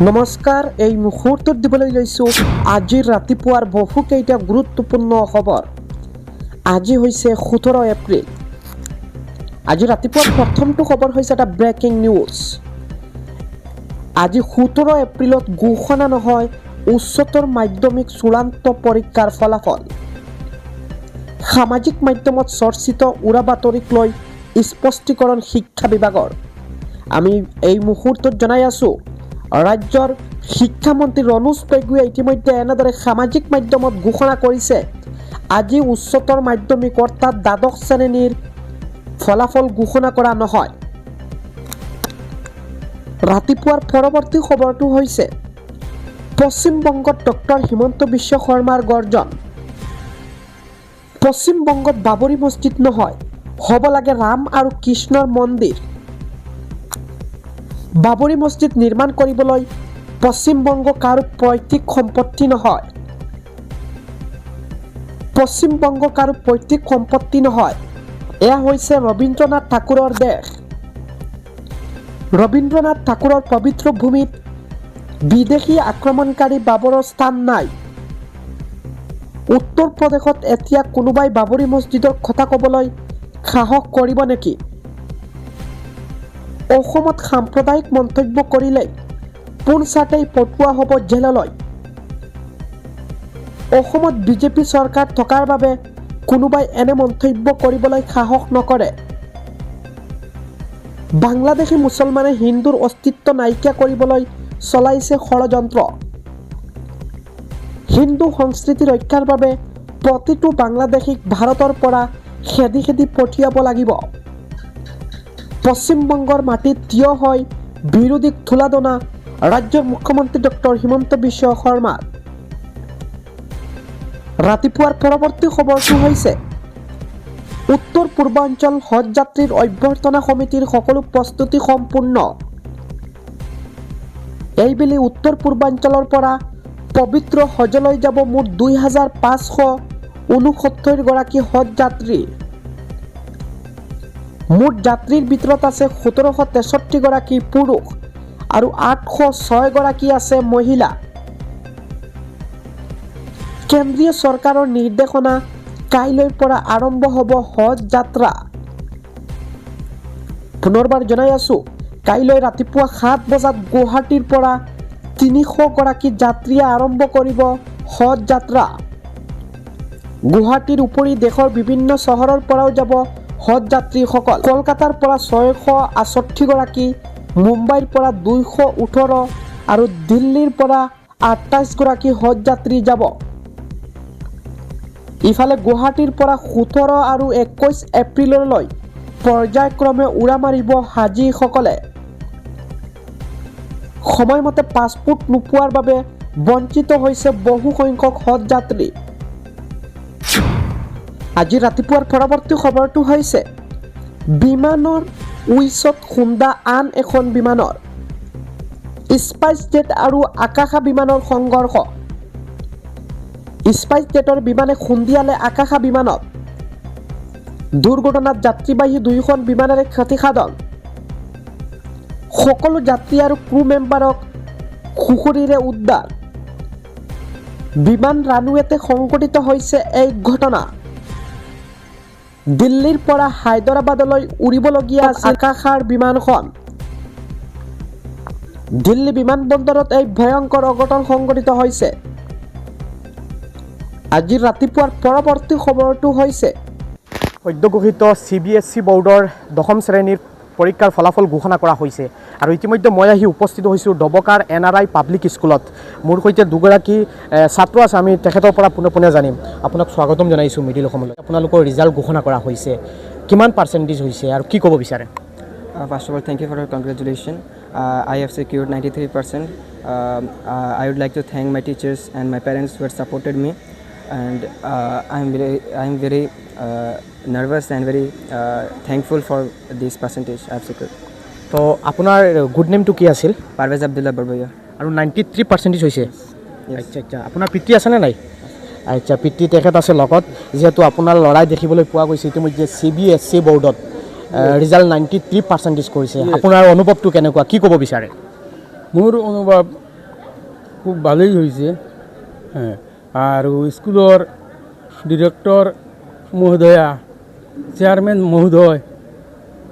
নমস্কাৰ এই মুহূৰ্তত দিবলৈ লৈছোঁ আজিৰ ৰাতিপুৱাৰ বহুকেইটা গুৰুত্বপূৰ্ণ খবৰ। আজি হৈছে 17 এপ্ৰিল। আজি ৰাতিপুৱাৰ প্ৰথমটো খবৰ হৈছে এটা ব্ৰেকিং নিউজ। আজি 17 এপ্ৰিলত ঘোষণা নহয় উচ্চতৰ মাধ্যমিক চূড়ান্ত পৰীক্ষাৰ ফলাফল। সামাজিক মাধ্যমত চৰ্চিত উৰা বাতৰিক লৈ স্পষ্টীকৰণ শিক্ষা বিভাগৰ। আমি এই মুহূৰ্তত জনাই আছোঁ ৰাজ্যৰ শিক্ষামন্ত্ৰী ৰণোজ পেগুৱে ইতিমধ্যে এনেদৰে সামাজিক মাধ্যমত ঘোষণা কৰিছে আজি উচ্চতৰ মাধ্যমিক অৰ্থাৎ দ্বাদশ শ্ৰেণীৰ ফলাফল ঘোষণা কৰা নহয়। ৰাতিপুৱাৰ পৰৱৰ্তী খবৰটো হৈছে পশ্চিমবংগত ডক্টৰ হিমন্ত বিশ্ব শৰ্মাৰ গৰ্জন। পশ্চিমবংগত বাবৰি মছজিদ নহয়, হ'ব লাগে ৰাম আৰু কৃষ্ণৰ মন্দিৰ। বাবৰি মছজিদ নিৰ্মাণ কৰিবলৈ পশ্চিমবংগ কাৰো পৈতৃক সম্পত্তি নহয়। পশ্চিমবংগ কাৰো পৈতৃক সম্পত্তি নহয়। এয়া হৈছে ৰবীন্দ্ৰনাথ ঠাকুৰৰ দেশ। ৰবীন্দ্ৰনাথ ঠাকুৰৰ পবিত্ৰ ভূমিত বিদেশী আক্ৰমণকাৰী বাবৰৰ স্থান নাই। উত্তৰ প্ৰদেশত এতিয়া কোনোবাই বাবৰি মছজিদৰ কথা ক'বলৈ সাহস কৰিব নেকি? অসমত সাম্প্ৰদায়িক মন্তব্য কৰিলে পোনচাতেই পঠোৱা হ'ব জেললৈ। অসমত বিজেপি চৰকাৰ থকাৰ বাবে কোনোবাই এনে মন্তব্য কৰিবলৈ সাহস নকৰে। বাংলাদেশী মুছলমানে হিন্দুৰ অস্তিত্ব নাইকিয়া কৰিবলৈ চলাইছে ষড়যন্ত্ৰ। হিন্দু সংস্কৃতি ৰক্ষাৰ বাবে প্ৰতিটো বাংলাদেশীক ভাৰতৰ পৰা খেদি খেদি পঠিয়াব লাগিব। পশ্চিমবংগৰ মাটিত থিয় হৈ বিৰোধীক থোলাদনা ৰাজ্যৰ মুখ্যমন্ত্ৰী ডক্টৰ হিমন্ত বিশ্ব শৰ্মা। ৰাতিপুৱাৰ পৰৱৰ্তী খবৰটো হৈছে উত্তৰ পূৰ্বাঞ্চল হজ যাত্ৰীৰ অভ্যৰ্থনা সমিতিৰ সকলো প্ৰস্তুতি সম্পূৰ্ণ। এইবেলি উত্তৰ পূৰ্বাঞ্চলৰ পৰা পবিত্ৰ হজলৈ যাব মুঠ 2569 গৰাকী হজ যাত্ৰী। মুঠ যাত্ৰীৰ ভিতৰত আছে 1763 গৰাকী পুৰুষ আৰু 806 গৰাকী আছে মহিলা। কেন্দ্ৰীয় চৰকাৰৰ নিৰ্দেশনা কাইলৈৰ পৰা আৰম্ভ হ'ব হজ যাত্ৰা। পুনৰবাৰ জনাই আছোঁ কাইলৈ ৰাতিপুৱা 7 বজাত গুৱাহাটীৰ পৰা 300 গৰাকী যাত্ৰীয়ে আৰম্ভ কৰিব হজ যাত্ৰা। গুৱাহাটীৰ উপৰি দেশৰ বিভিন্ন চহৰৰ পৰাও যাব হজ যাত্ৰীসকল। কলকাতাৰ পৰা 668 গৰাকী, মুম্বাইৰ পৰা 218 আৰু দিল্লীৰ পৰা 28 গৰাকী হজ যাত্ৰী যাব। ইফালে গুৱাহাটীৰ পৰা 17 আৰু 21 এপ্ৰিললৈ পৰ্যায়ক্ৰমে উৰা মাৰিব হাজীসকলে। সময়মতে পাছপোৰ্ট নোপোৱাৰ বাবে বঞ্চিত হৈছে বহু সংখ্যক হজ যাত্ৰী। আজি ৰাতিপুৱাৰ পৰৱৰ্তী খবৰটো হৈছে বিমানৰ উইচত খুন্দা আন এখন বিমানৰ। স্পাইচ জেট আৰু আকাশা বিমানৰ সংঘৰ্ষ। স্পাইচ জেটৰ বিমানে খুন্দিয়ালে আকাশা বিমানত। দুৰ্ঘটনাত যাত্ৰীবাহী 2খন বিমানেৰে ক্ষতিসাধন। সকলো যাত্ৰী আৰু ক্ৰু মেম্বাৰক সুখুৰিৰে উদ্ধাৰ। বিমান ৰানৱেতে সংঘটিত হৈছে এই ঘটনা। দিল্লীৰ পৰা হায়দৰাবাদলৈ উৰিবলগীয়া আকাশাৰ বিমানখন। দিল্লী বিমানবন্দৰত এই ভয়ংকৰ অঘটন সংঘটিত হৈছে। আজি ৰাতিপুৱাৰ পৰৱৰ্তী খবৰটো হৈছে সদ্যঘোষিত CBSE বোৰ্ডৰ 10ম শ্ৰেণীৰ পৰীক্ষাৰ ফলাফল ঘোষণা কৰা হৈছে আৰু ইতিমধ্যে মই আহি উপস্থিত হৈছোঁ ডবকাৰ NRI পাব্লিক স্কুলত। মোৰ সৈতে দুগৰাকী ছাত্ৰ আছে, আমি তেখেতৰ পৰা পোনে জানিম। আপোনাক স্বাগতম জনাইছোঁ মিডিল অসমলৈ। আপোনালোকৰ ৰিজাল্ট ঘোষণা কৰা হৈছে, কিমান পাৰ্চেণ্টেজ হৈছে আৰু কি ক'ব বিচাৰে? First of all, thank you for your congratulations. I have secured 93%. I would like to thank my teachers and my parents who have supported me, and I am very nervous and very thankful for this percentage I have secured. তো আপোনাৰ good নেমটো কি আছিল? Parvez Abdullah Barbaya. আৰু 93% হৈছে। আচ্ছা, আপোনাৰ পিতৃ আছেনে নাই? আচ্ছা, পিতৃ তেখেত আছে লগত। যিহেতু আপোনাৰ ল'ৰাই দেখিবলৈ পোৱা গৈছে ইতিমধ্যে CBSE বোৰ্ডত ৰিজাল্ট 93% কৰিছে। আপোনাৰ অনুভৱটো কেনেকুৱা, কি ক'ব বিচাৰে? মোৰ অনুভৱ খুব ভালোই হয়েছে হ্যাঁ আর স্কুলের ডিরেক্টর মহোদয়া চেয়ারম্যান মহোদয়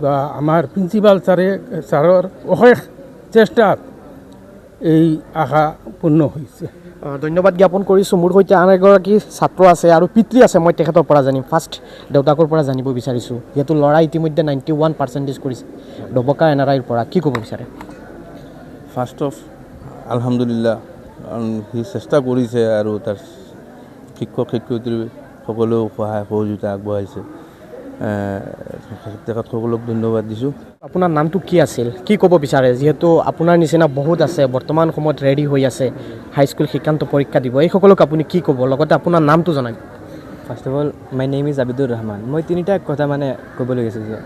বা আমার প্রিন্সিপাল স্যারের অশেষ চেষ্টাত এই আশা পূর্ণ হয়েছে ধন্যবাদ জ্ঞাপন কৰিছোঁ মোৰ সৈতে আন এগৰাকী ছাত্ৰ আছে আৰু পিতৃ আছে মই তেখেতৰ পৰা জানিম ফাৰ্ষ্ট দেউতাকৰ পৰা জানিব বিচাৰিছোঁ যিহেতু ল'ৰা ইতিমধ্যে 91% কৰিছে ডবকা NRIৰ পৰা কি ক'ব বিচাৰে ফাৰ্ষ্ট অফ আলহামদুলিল্লাহ সি চেষ্টা কৰিছে আৰু তাৰ শিক্ষক শিক্ষয়িত্ৰী সকলেও সহায় সহযোগিতা আগবঢ়াইছে তেখেতসকলক ধন্যবাদ দিছোঁ আপোনাৰ নামটো কি আছিল কি ক'ব বিচাৰে যিহেতু আপোনাৰ নিচিনা বহুত আছে বৰ্তমান সময়ত ৰেডি হৈ আছে হাইস্কুল শিক্ষান্ত পৰীক্ষা দিব এইসকলক আপুনি কি ক'ব লগতে আপোনাৰ নামটো জনাই first of all my name is Abidur Rahman মই তিনিটা কথা মানে ক'বলৈ গৈছোঁ যে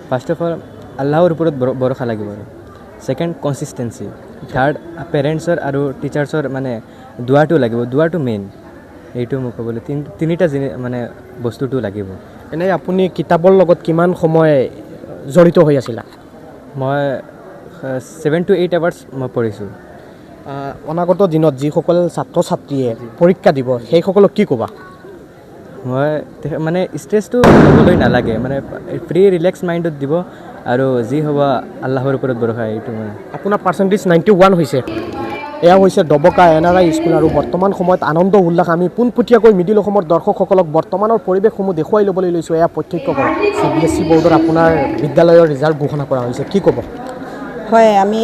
ফাৰ্ষ্ট অফ অল আল্লাহৰ ওপৰত ভৰসা লাগিব আৰু ছেকেণ্ড কনচিষ্টেঞ্চি থাৰ্ড পেৰেণ্টছৰ আৰু টিচাৰ্ছৰ মানে দুৱাটো লাগিব দুৱাটো মেইন এইটো মোক ক'বলৈ তিনিটা মানে বস্তুটো লাগিব এনেই আপুনি কিতাপৰ লগত কিমান সময় জড়িত হৈ আছিলা মই 7 to 8 আৱাৰ্ছ মই পঢ়িছোঁ অনাগত দিনত যিসকল ছাত্ৰ ছাত্ৰীয়ে পৰীক্ষা দিব সেইসকলক কি ক'বা মই মানে ষ্ট্ৰেছটো ল'বলৈ নালাগে মানে ফ্ৰী ৰিলেক্স মাইণ্ডত দিব আৰু যি হ'ব আল্লাহৰ ওপৰত ভৰসা এইটো মানে আপোনাৰ পাৰ্চেণ্টেজ 91 হৈছে এয়া হৈছে ডবকা NRI স্কুল আৰু বৰ্তমান সময়ত আনন্দ উল্লাস আমি পোনপটীয়াকৈ মিডিল অসমৰ দৰ্শকসকলক বৰ্তমানৰ পৰিৱেশসমূহ দেখুৱাই ল'বলৈ লৈছোঁ এয়া প্ৰত্যক্ষ কৰক CBSE বৰ্ডৰ আপোনাৰ বিদ্যালয়ৰ ৰিজাল্ট ঘোষণা কৰা হৈছে কি ক'ব হয় আমি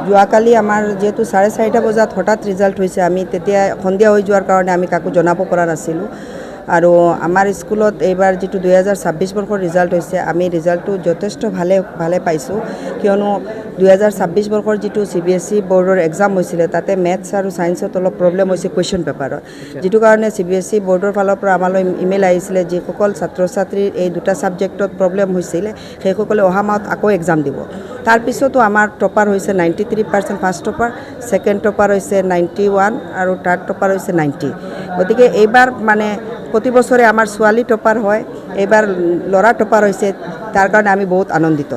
যোৱাকালি আমাৰ যেহেতু 4:30 বজাত হঠাৎ ৰিজাল্ট হৈছে আমি তেতিয়া সন্ধিয়া হৈ যোৱাৰ কাৰণে আমি কাকো জনাব পৰা নাছিলোঁ আৰু আমাৰ স্কুলত এইবাৰ যেটো 2026 বৰ্ষৰ ৰিজাল্ট হৈছে আমি ৰিজাল্টটো যথেষ্ট ভালে পাইছোঁ কিয়নো 2026 বৰ্ষৰ যেটো CBSE বৰ্ডৰ এক্সাম হৈছিলে তাতে মেথছ আৰু সায়েন্সত অলপ প্ৰবলেম হৈছে কোৱেশ্চন পেপাৰত যেটো কাৰণে CBSE বৰ্ডৰ ফালৰ পৰা আমালৈ ইমেইল আহিছিলে যে সকল ছাত্ৰ ছাত্ৰীৰ এই দুটা সাবজেক্টত প্ৰবলেম হৈছিল সেইসকলে অহা মাহত আকৌ এক্সাম দিব তাৰ পিছতো আমাৰ টপাৰ হৈছে 93% ফাৰ্ষ্ট টপাৰ ছেকেণ্ড টপাৰ হৈছে 91 আৰু থাৰ্ড টপাৰ হৈছে 90 গতিকে এইবাৰ মানে প্ৰতি বছৰে আমাৰ ছোৱালী টপাৰ হয় এইবাৰ ল'ৰা টপাৰ হৈছে তাৰ কাৰণে আমি বহুত আনন্দিত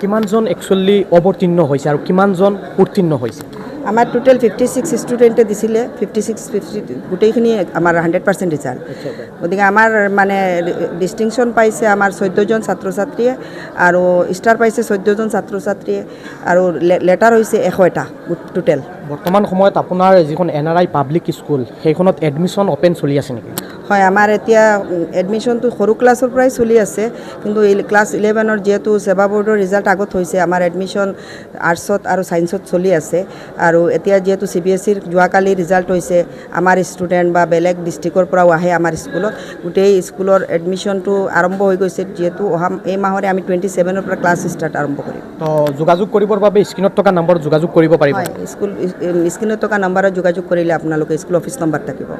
কিমানজন একচুৱেলি অৱতীৰ্ণ হৈছে আৰু কিমানজন উত্তীৰ্ণ হৈছে আমাৰ টোটেল 56 ষ্টুডেণ্টে দিছিলে 56 গোটেইখিনি আমাৰ 100% ৰিজাল্ট গতিকে আমাৰ মানে ডিষ্টিংশ্যন পাইছে আমাৰ 14জন ছাত্ৰ ছাত্ৰীয়ে আৰু ষ্টাৰ পাইছে 14জন ছাত্ৰ ছাত্ৰীয়ে আৰু লেটাৰ হৈছে 100টা টোটেল বৰ্তমান সময়ত আপোনাৰ যিখন NRI পাব্লিক স্কুল সেইখনত এডমিশ্যন অপেন চলি আছে নেকি হয় আমাৰ এতিয়া এডমিশ্যনটো সৰু ক্লাছৰ পৰাই চলি আছে কিন্তু ক্লাছ 11ৰ যেহেতু সেৱা বৰ্ডৰ ৰিজাল্ট আগত হৈছে আমাৰ এডমিশ্যন আৰ্টছত আৰু সায়েন্সত চলি আছে আৰু এতিয়া যেহেতু CBSEৰ যোৱাকালি ৰিজাল্ট হৈছে আমাৰ ষ্টুডেণ্ট বা বেলেগ ডিষ্ট্ৰিক্টৰ পৰাও আহে আমাৰ স্কুলত গোটেই স্কুলৰ এডমিশ্যনটো আৰম্ভ হৈ গৈছে যেহেতু অহা এই মাহৰে আমি 27ৰ পৰা ক্লাছ ষ্টাৰ্ট আৰম্ভ কৰিম তো যোগাযোগ কৰিবৰ বাবে স্ক্ৰীনত থকা নম্বৰত যোগাযোগ কৰিব পাৰিব হয় স্কুল স্ক্ৰীনত থকা নম্বৰত যোগাযোগ কৰিলে আপোনালোকে স্কুল অফিচ নম্বৰ থাকিব